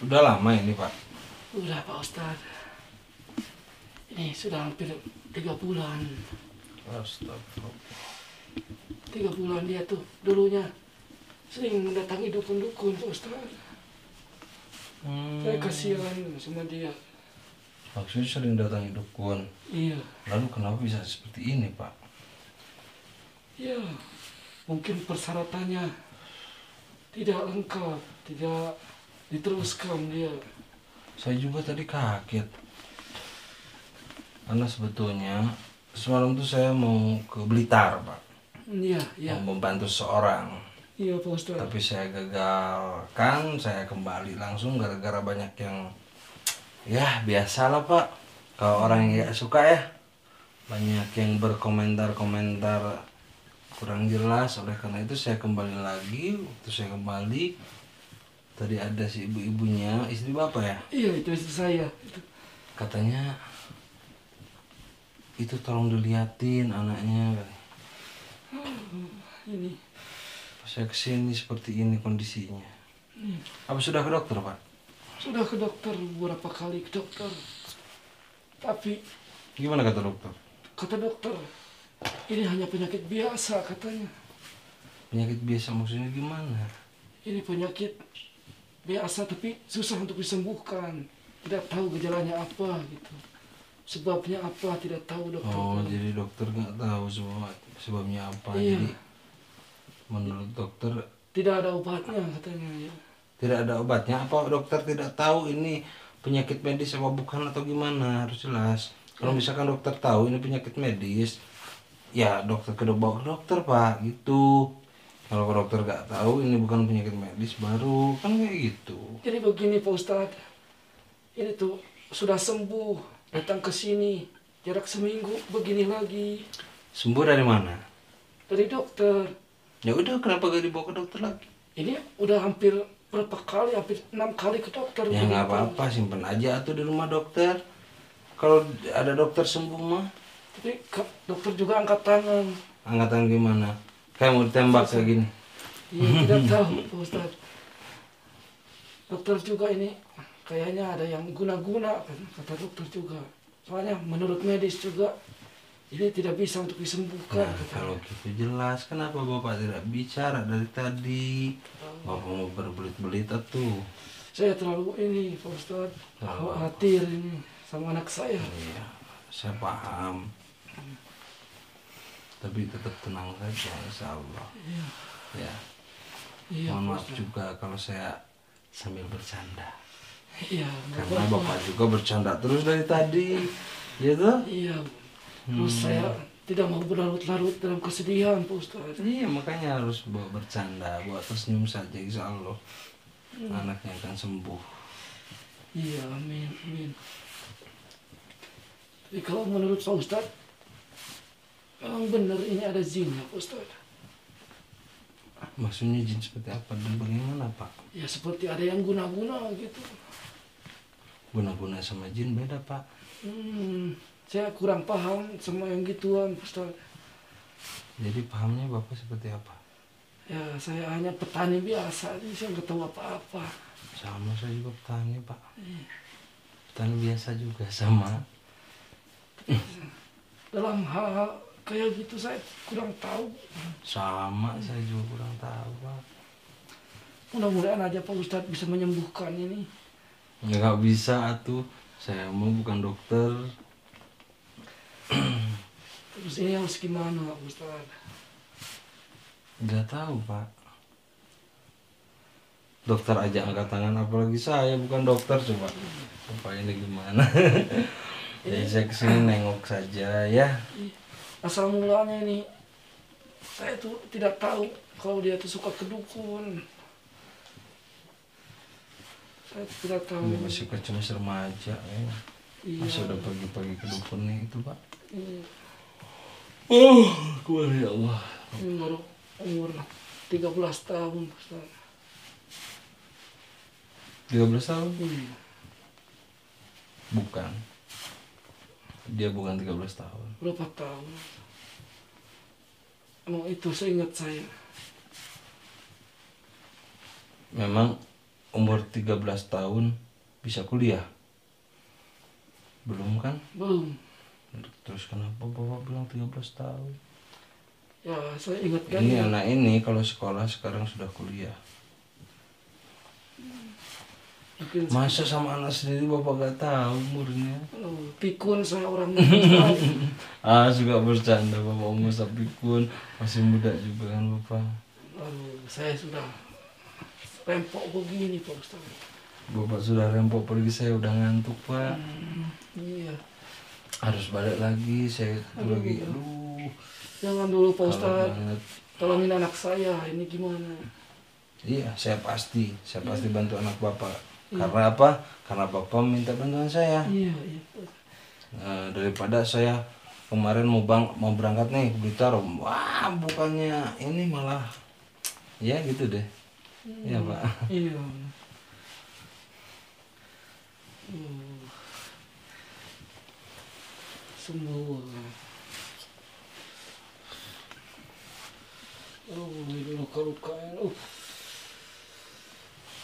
Udah lama ini Pak? Udah Pak Ustadz. Ini sudah hampir 3 bulan. Astagfirullah. 3 bulan dia tuh dulunya sering mendatangi dukun-dukun Pak Ustadz. Saya kasihan sama dia. Maksudnya sering datangi dukun. Iya. Lalu kenapa bisa seperti ini Pak? Ya, mungkin persyaratannya tidak lengkap, tidak diteruskan dia. Saya juga tadi kaget. Karena sebetulnya semalam tuh saya mau ke Blitar Pak. Iya, iya. Mau membantu seorang. Iya Pak Ustadz. Tapi saya gagalkan, saya kembali langsung gara-gara banyak yang ya biasalah Pak. Kalau orang yang gak suka ya banyak yang berkomentar-komentar kurang jelas. Oleh karena itu saya kembali lagi. Waktu saya kembali tadi ada si ibu-ibunya, istri bapak ya, Iya, itu istri saya. katanya itu tolong diliatin anaknya. Ini. Pas saya kesini seperti ini kondisinya. Apa sudah ke dokter Pak? Sudah ke dokter beberapa kali ke dokter. Tapi Gimana kata dokter? kata dokter, ini hanya penyakit biasa katanya. Penyakit biasa maksudnya gimana? Ini penyakit biasa tapi susah untuk disembuhkan. Tidak tahu gejalanya apa gitu. Sebabnya apa tidak tahu dokter. Oh, jadi dokter nggak tahu sebabnya apa. Iya. Jadi menurut dokter Tidak ada obatnya katanya ya. tidak ada obatnya. Apa dokter tidak tahu ini penyakit medis apa bukan atau gimana? Harus jelas. Kalau misalkan dokter tahu ini penyakit medis, ya dokter bawa ke dokter Pak, gitu. Kalau dokter nggak tahu ini bukan penyakit medis baru kan kayak gitu. Jadi begini Pak Ustadz, ini tuh sudah sembuh, datang ke sini, jarak seminggu begini lagi. Sembuh dari mana? Dari dokter, Ya udah, kenapa gak dibawa ke dokter lagi? ini udah hampir berapa kali, hampir 6 kali ke dokter. Ya nggak begitu. apa-apa, simpen aja tuh di rumah dokter. Kalau ada dokter sembuh mah, Tapi dokter juga angkat tangan. angkatan gimana? Kayak mau ditembak kayak gini. Iya, tidak tahu Pak Ustadz. Dokter juga ini kayaknya ada yang guna-guna, kata dokter juga. Soalnya menurut medis juga ini tidak bisa untuk disembuhkan. Nah, kalau gitu jelas kenapa Bapak tidak bicara dari tadi? Bapak mau berbelit-belit tuh. Saya terlalu ini Pak Ustadz, khawatir ini sama anak saya. Iya, saya paham. Tapi tetap tenang saja, insya Allah. Iya, Ya, iya mohon Pak maaf Ustadz. juga kalau saya sambil bercanda. Iya, Karena Bapak juga bercanda terus dari tadi, ya tuh? Iya, terus saya tidak mau berlarut-larut dalam kesedihan Pak Ustadz. Iya, makanya harus bawa bercanda, buat tersenyum saja, insya Allah anaknya akan sembuh. Iya, amin, amin. Tapi kalau menurut Pak Ustadz, memang benar ini ada jin ya Pak Ustadz? Maksudnya jin seperti apa dan bagaimana Pak? Ya seperti ada yang guna-guna gitu. Guna-guna sama jin beda Pak. Saya kurang paham sama yang gituan Pak Ustadz. Jadi pahamnya Bapak seperti apa? Ya saya hanya petani biasa, jadi saya nggak tahu apa-apa. Sama saya juga petani Pak. Petani biasa juga sama. Dalam hal kayak gitu saya kurang tahu. Sama saya juga kurang tahu Pak. Mudah-mudahan aja Pak Ustadz bisa menyembuhkan ini. Ya nggak bisa atuh. Saya mau bukan dokter. Terus ini harus gimana Pak Ustadz? Nggak tahu Pak. Dokter aja angkat tangan, apalagi saya bukan dokter coba. Bapak ini gimana? Jadi saya kesini nengok saja ya. Asal mulanya ini saya tuh tidak tahu kalau dia tuh suka ke dukun. Saya tidak tahu. Ini masih kecil remaja ya. Iya. Masa udah pagi-pagi ke dukun nih itu Pak. Ini, Kuat ya Allah. ini baru umur 13 tahun Ustaz. 13 tahun? Iya. Bukan. Dia bukan 13 tahun. Berapa tahun? Emang itu seingat saya. Memang umur 13 tahun bisa kuliah? Belum kan? Belum. Terus kenapa bapak bilang 13 tahun? Ya saya ingatkan Ini ya. anak ini kalau sekolah sekarang sudah kuliah. Mungkin Masa sama anak sendiri bapak gak tahu umurnya? pikun saya orangnya Ustaz. Suka bercanda bapak masa pikun, masih muda juga kan bapak. Aduh, saya sudah rempok begini Pak Ustaz. Bapak sudah rempok pergi, saya udah ngantuk pak. Iya. Harus balik lagi, saya itu lagi, Jangan dulu Pak kalau Ustaz. banget. Tolongin anak saya, ini gimana? Iya, saya pasti bantu anak bapak. Karena apa? Karena bapak minta bantuan saya. Iya, iya. Daripada saya kemarin mau berangkat nih ke Blitar, wah bukannya ini malah, ya gitu deh. Iya pak. Iya. Semua. Ini luka-luka.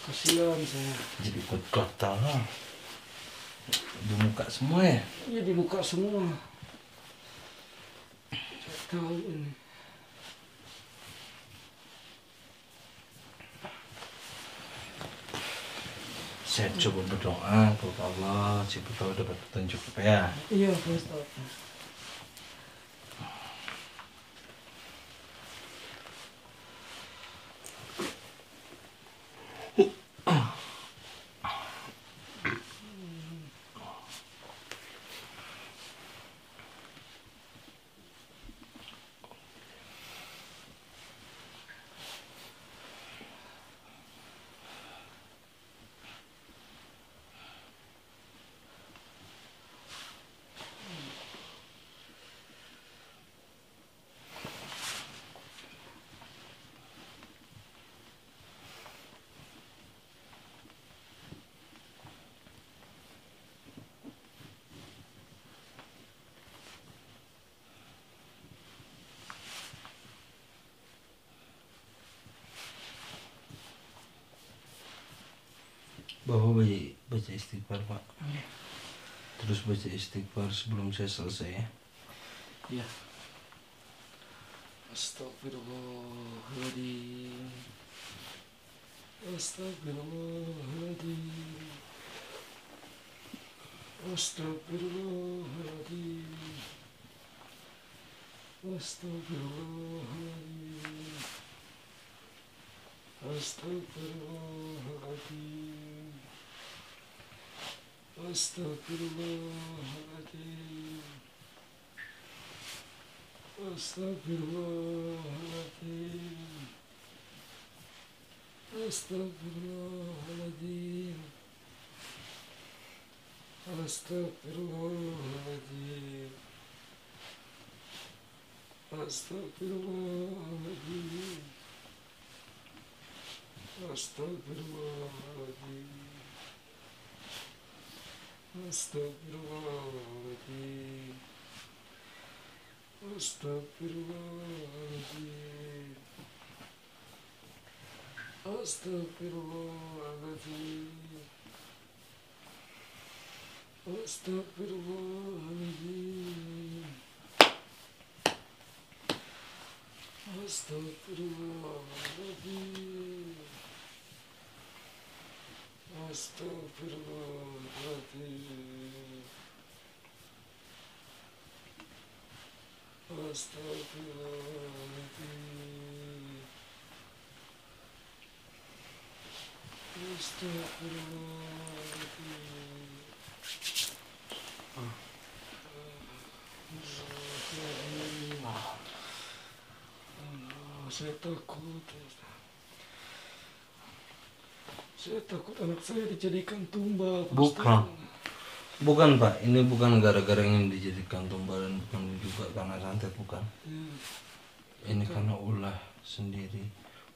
Kasihan saya. Jadi ikut gatal lah. Di muka semua ya. Iya di muka semua. Saya tahu ini. Saya coba berdoa kepada Allah, siapa tahu dapat petunjuk apa ya. Iya Pak Ustaz. Bapak baca istighfar pak. Terus baca istighfar sebelum saya selesai ya. Iya. Astagfirullahaladzim. Astagfirullahaladzim. Astagfirullahaladzim. Astagfirullahaladzim. Astagfirullahaladzim. Astagfirullahaladzim. Astagfirullahaladzim. Astagfirullahaladzim. Astagfirullahaladzim. Astagfirullahaladzim. Astagfirullahaladzim. Astagfirullahaladzim. Astagfirullahaladzim. Astagfirullahaladzim. Astagfirullahaladzim. Astagfirullahaladzim. Astagfirullahaladzim. Astagfirullahaladzim. Saya takut. Saya takut anak saya dijadikan tumbal. Pak Bukan. Ustaz. Bukan pak, ini bukan gara-gara ingin dijadikan tumbal dan bukan juga karena santet, bukan. Ini karena ulah sendiri,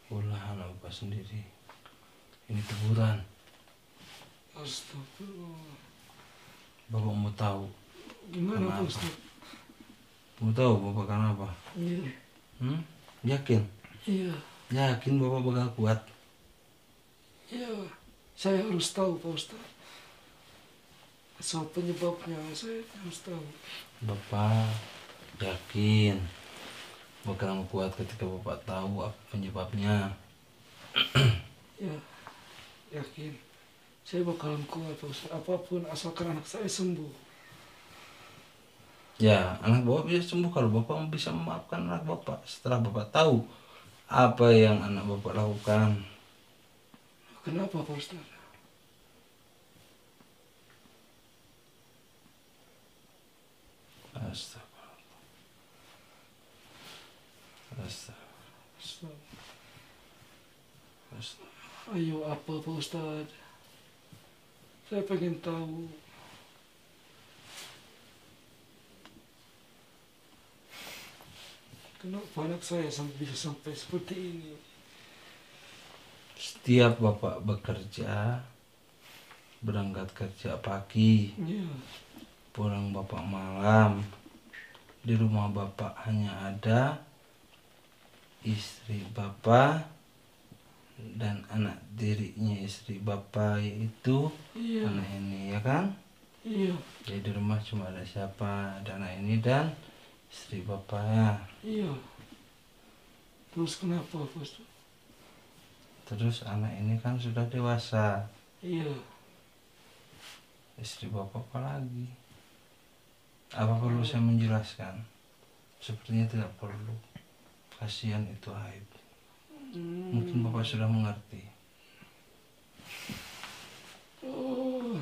ulah anak bapak sendiri. Ini teguran. Astagfirullah. Bapak mau tahu? Gimana Pak Kenapa? Ustaz? Mau tahu bapak kenapa? Iya. Yakin? Iya. Yakin bapak bakal kuat? Iya. Saya harus tahu Pak Ustadz. Asal penyebabnya saya harus tahu. Bapak yakin bakalan kuat ketika Bapak tahu apa penyebabnya? Ya, yakin. Saya bakalan kuat Pak Ustadz. Apapun asalkan anak saya sembuh. Ya, anak Bapak bisa sembuh kalau Bapak bisa memaafkan anak Bapak setelah Bapak tahu apa yang anak Bapak lakukan. Kenapa Pak Ustadz? Astagfirullah. Ayo apa Pak Ustadz? Saya pengen tahu. Kenapa anak saya bisa sampai seperti ini? Setiap Bapak bekerja, berangkat kerja pagi, Ya, pulang Bapak malam, di rumah Bapak hanya ada istri Bapak dan anak dirinya istri Bapak, yaitu iya, anak ini, ya kan? iya, Jadi di rumah cuma ada siapa? Ada anak ini dan istri Bapaknya. iya. Terus kenapa Pak Ustadz? Terus anak ini kan sudah dewasa, Iya, istri Bapak apa lagi? Apa perlu saya menjelaskan? Sepertinya tidak perlu. Kasihan, itu aib. Mungkin Bapak sudah mengerti. Oh,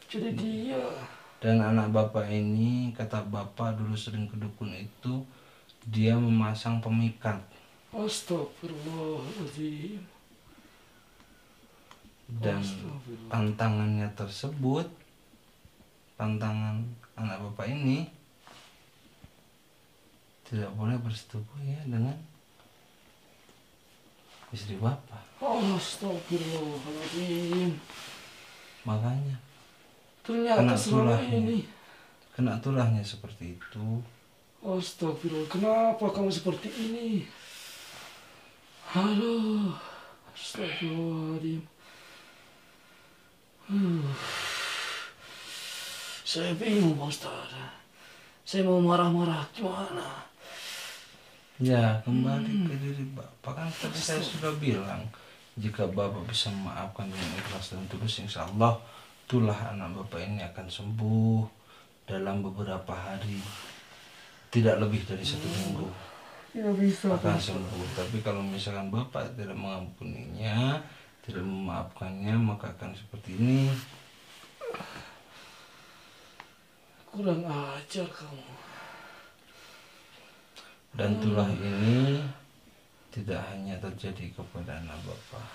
jadi dia. Dan anak Bapak ini, kata Bapak dulu sering ke dukun itu, dia memasang pemikat. Astagfirullahaladzim. Dan Astagfirullah. pantangannya tersebut, pantangan anak Bapak ini tidak boleh bersetubuh ya dengan istri Bapak. Astagfirullahaladzim. Makanya Ternyata kena selama tulahnya. ini. Kena tulahnya seperti itu. Astagfirullah, kenapa kamu seperti ini? Aduh, astagfirullahaladzim. Saya bingung Pak Ustaz. Saya mau marah-marah gimana? Ya, kembali ke diri Bapak. Kan tadi saya sudah bilang, jika Bapak bisa memaafkan dengan ikhlas dan tulus, insya Allah tulah anak Bapak ini akan sembuh dalam beberapa hari, tidak lebih dari 1 minggu Tidak bisa akan Pak. sembuh. Tapi kalau misalkan Bapak tidak mengampuninya, tidak memaafkannya, maka akan seperti ini. Kurang ajar kamu. Dan tulah ini tidak hanya terjadi kepada anak Bapak,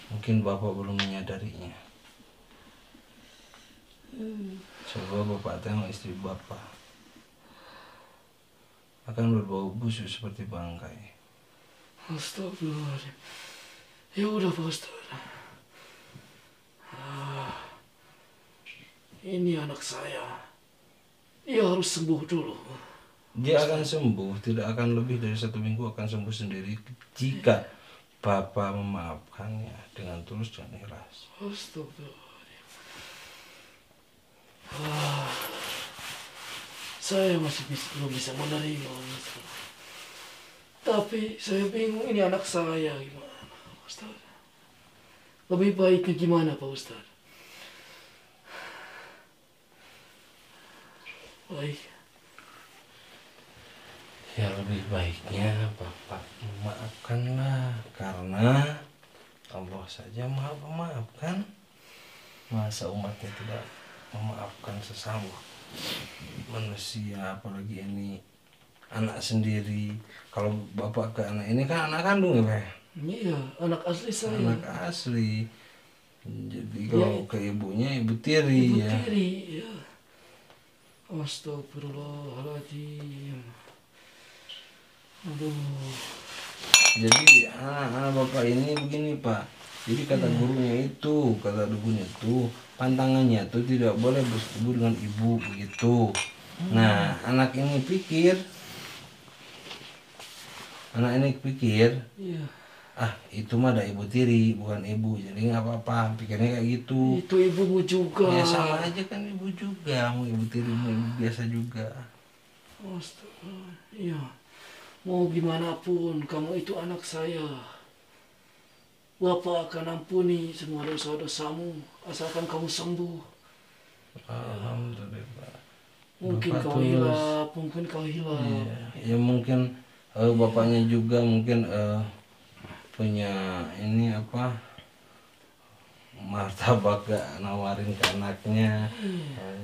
mungkin Bapak belum menyadarinya. Coba Bapak tengok istri Bapak, akan berbau busuk seperti bangkai. Astagfirullahaladzim. Ya udah Pak Ustaz. Ini anak saya. Dia harus sembuh dulu. Dia akan sembuh, tidak akan lebih dari 1 minggu, akan sembuh sendiri jika Bapak memaafkannya dengan tulus dan ikhlas. Astagfirullahaladzim. Saya masih belum bisa menerima. Tapi saya bingung, ini anak saya gimana Pak Ustaz? Lebih baiknya gimana Pak Ustaz? Baik. Ya lebih baiknya Bapak memaafkanlah, karena Allah saja maha memaafkan. Masa umatnya tidak memaafkan sesama manusia, apalagi ini anak sendiri. Kalau Bapak ke anak ini kan anak kandung ya Pak? Iya, anak asli saya. Anak asli. Jadi kalau ke ibunya ibu tiri Ibu ya. tiri, ya. Astagfirullahaladzim. Aduh. Jadi anak Bapak ini begini Pak. Jadi kata gurunya itu, kata dukunnya itu, pantangannya itu tidak boleh bersetubuh dengan ibu begitu. Nah, anak ini pikir, Iya. ah itu mah ada ibu tiri bukan ibu, jadi nggak apa-apa, pikirnya kayak gitu. Itu ibumu juga. Ya sama aja kan, ibu juga, mau ibu tiri mau ibu biasa juga. Astaga, iya. Mau gimana pun, kamu itu anak saya. Bapak akan ampuni semua dosa-dosamu, asalkan kamu sembuh. Alhamdulillah. Mungkin Bapak kau tulus. hilap, mungkin kau hilap. Iya, ya mungkin bapaknya juga mungkin punya ini apa, martabak gak nawarin ke anaknya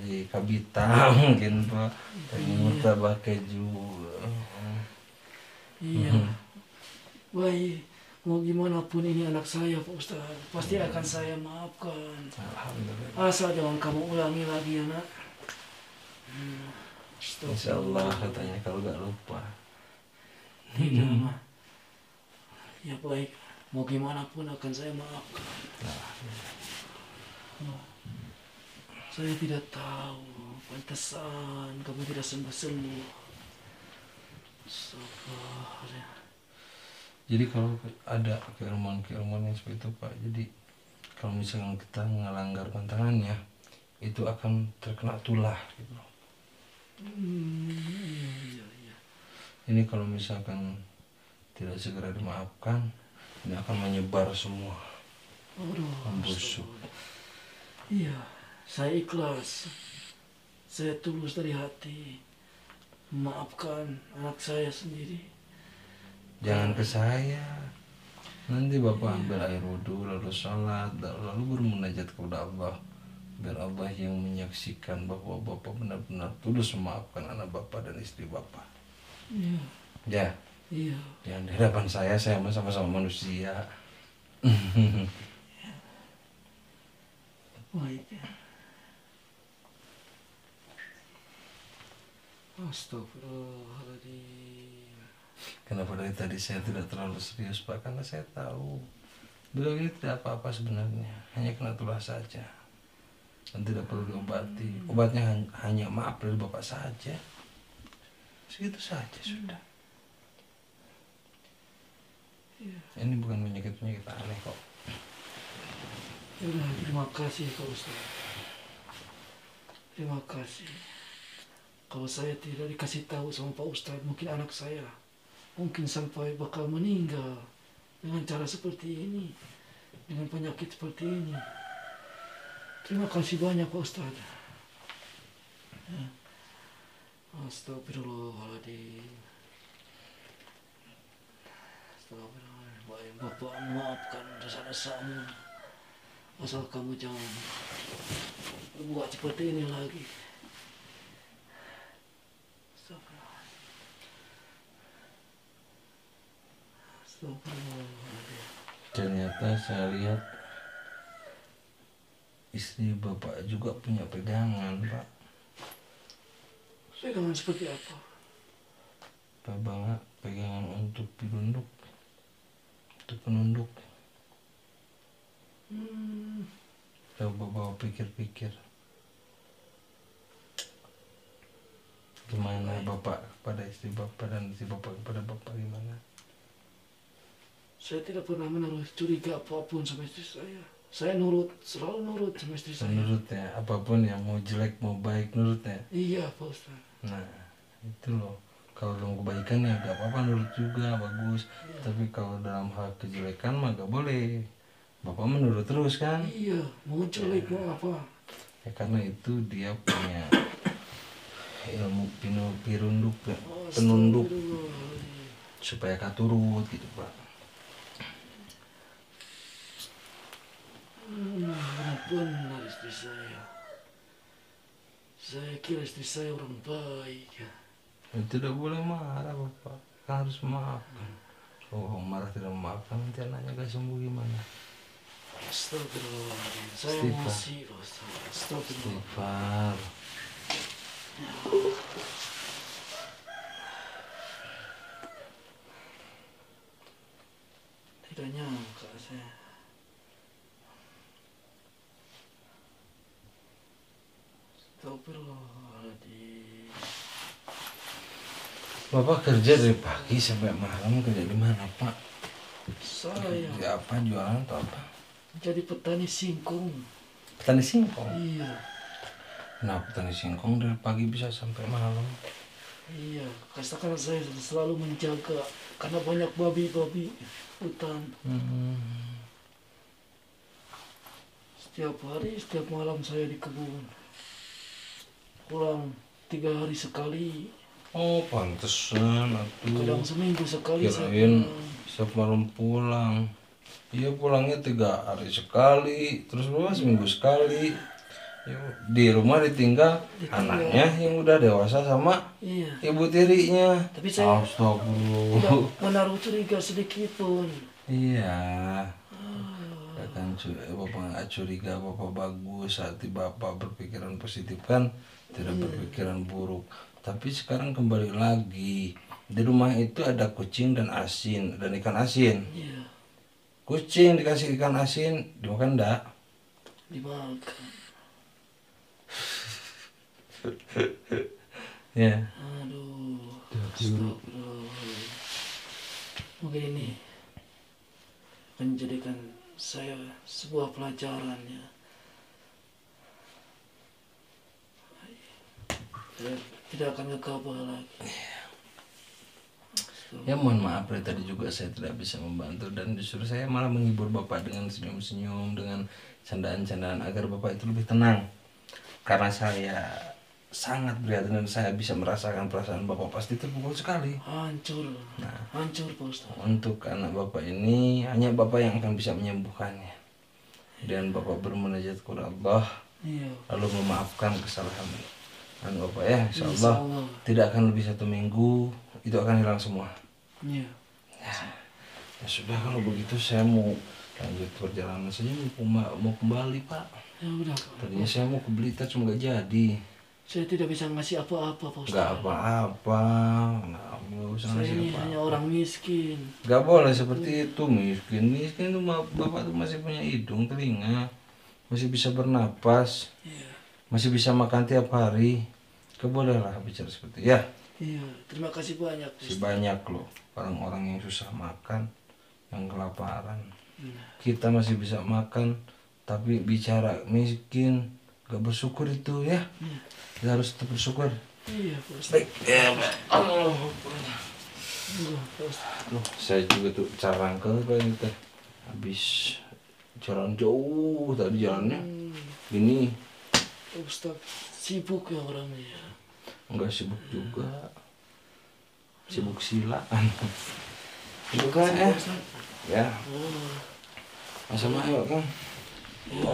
di Kabita mungkin Pak, pengen martabak keju. Iya. Baik, mau gimana pun ini anak saya Pak Ustaz. Pasti akan saya maafkan. Alhamdulillah. Asal jangan kamu ulangi lagi ya nak. Insya Allah katanya kalau gak lupa. Tidak mah. Ya baik, mau gimana pun akan saya maafkan. Oh, saya tidak tahu, pantesan kamu tidak sembuh-sembuh. Sabar. Jadi kalau ada keilmuan-keilmuan yang seperti itu Pak, jadi kalau misalnya kita ngelanggar pantangannya itu akan terkena tulah gitu. Iya. Ini kalau misalkan tidak segera dimaafkan, ini akan menyebar semua, Aduh, membusuk. iya, saya ikhlas. Saya tulus dari hati. Memaafkan anak saya sendiri. Jangan ke saya. Nanti Bapak ambil air wudhu, lalu sholat, lalu bermunajat kepada Allah. Biar Allah yang menyaksikan bahwa Bapak benar-benar tulus memaafkan anak Bapak dan istri Bapak. Iya. Ya, Iya. jangan di hadapan saya mah sama-sama manusia. Baik ya. Astagfirullahaladzim. Kenapa dari tadi saya tidak terlalu serius Pak? Karena saya tahu beliau ini tidak apa-apa sebenarnya, hanya kena tulah saja dan tidak perlu diobati. Obatnya hanya maaf dari Bapak saja, segitu saja sudah. Ini bukan penyakit-penyakit aneh kok. Yaudah, terima kasih Pak Ustaz. Terima kasih. Kalau saya tidak dikasih tahu sama Pak Ustaz, mungkin anak saya mungkin sampai bakal meninggal dengan cara seperti ini, dengan penyakit seperti ini. Terima kasih banyak Pak Ustaz. Ya. Astagfirullahaladzim. Astagfirullahaladzim. Baik, Bapak maafkan dosa-dosamu. Asal kamu jangan berbuat seperti ini lagi. Astagfirullahaladzim. Ternyata saya lihat istri Bapak juga punya pegangan Pak. Pegangan seperti apa? Pegangan untuk dirunduk, untuk penunduk. Coba Bapak pikir-pikir, gimana Bapak kepada istri Bapak dan istri Bapak kepada Bapak gimana? Saya tidak pernah menaruh curiga apapun sama istri saya. Saya nurut, selalu nurut sama istri saya. Menurut ya, apapun yang mau jelek mau baik nurut ya. Iya Pak Ustaz. Nah itu loh, kalau dalam kebaikan ya gak apa-apa nurut juga, bagus. Tapi kalau dalam hal kejelekan mah gak boleh. Bapak menurut terus kan? Iya, mau jelek mau apa? Ya karena itu dia punya ilmu pirunduk ya, penunduk Astagfirullahaladzim. supaya katurut gitu Pak. Benar istri saya. Saya kira istri saya orang baik. Ya, tidak boleh marah Bapak, kan harus memaafkan. Kalau marah tidak memaafkan nanti anaknya gak sembuh gimana? Astagfirullahaladzim. Saya Istighfar. masih Pak Ustaz. Astagfirullah. Istighfar. Tidak nyangka saya. Astagfirullahaladzim. Bapak kerja dari pagi sampai malam, kerja di mana Pak? Saya Ya apa jualan atau apa? jadi petani singkong. Petani singkong. Iya, Nah, petani singkong dari pagi bisa sampai malam. iya. Karena saya selalu menjaga karena banyak babi-babi hutan. Hmm. Setiap hari, setiap malam saya di kebun. Pulang 3 hari sekali. Oh, pantesan Kadang atuh. seminggu sekali saya Kirain pulang. setiap malam pulang. Iya pulangnya 3 hari sekali, terus berapa seminggu sekali. Ya, di rumah ditinggal anaknya yang udah dewasa sama Iya. ibu tirinya. Tapi saya tidak Astagfirullah. menaruh curiga sedikit pun. Iya. Ya kan bapak nggak curiga, bapak bagus, hati bapak berpikiran positif kan, tidak berpikiran buruk. Tapi sekarang kembali lagi di rumah itu ada kucing dan asin dan ikan asin. Iya, Kucing dikasih ikan asin dimakan enggak? dimakan. Ya. Aduh, astagfirullah. Mungkin ini menjadikan saya sebuah pelajaran ya. Saya tidak akan gegabah lagi. Ya mohon maaf dari tadi juga saya tidak bisa membantu dan justru saya malah menghibur bapak dengan senyum-senyum, dengan candaan-candaan agar bapak itu lebih tenang. Karena saya sangat prihatin dan saya bisa merasakan perasaan bapak pasti terpukul sekali. Hancur, hancur Pak Ustaz. Untuk anak bapak ini hanya bapak yang akan bisa menyembuhkannya. Dan bapak bermunajat kepada Allah Iya, lalu memaafkan kesalahan bapak ya, insya Insya Allah Allah. tidak akan lebih 1 minggu itu akan hilang semua. Iya. Ya sudah kalau begitu saya mau lanjut perjalanan saja, mau kembali pak. Ya udah Pak. Tadinya saya mau ke Blitar cuma gak jadi. Saya tidak bisa ngasih apa-apa Pak Ustaz. Gak apa-apa, nggak usah Saya ngasih ini apa. hanya orang miskin. Gak boleh seperti itu, miskin itu bapak tuh masih punya hidung, telinga, masih bisa bernapas, Iya. masih bisa makan tiap hari. Gak boleh lah bicara seperti itu. Ya, Iya, terima kasih banyak Pak masih Ustaz. banyak loh orang-orang yang susah makan, yang kelaparan. Iya. Kita masih bisa makan, tapi bicara miskin, gak bersyukur itu ya. Iya. Kita harus tetap bersyukur. Iya Pak Ustaz. Baik, ya Pak. Iya, Pak Ustaz. Loh, saya juga tuh carangke kayak teh. Habis jalan jauh tadi jalannya. Ini Pak Ustaz sibuk ya orangnya. enggak sibuk juga. Sibuk silaan. Juga ya. Pak Ustaz. Ya, Oh, sama ayo Kang. iya.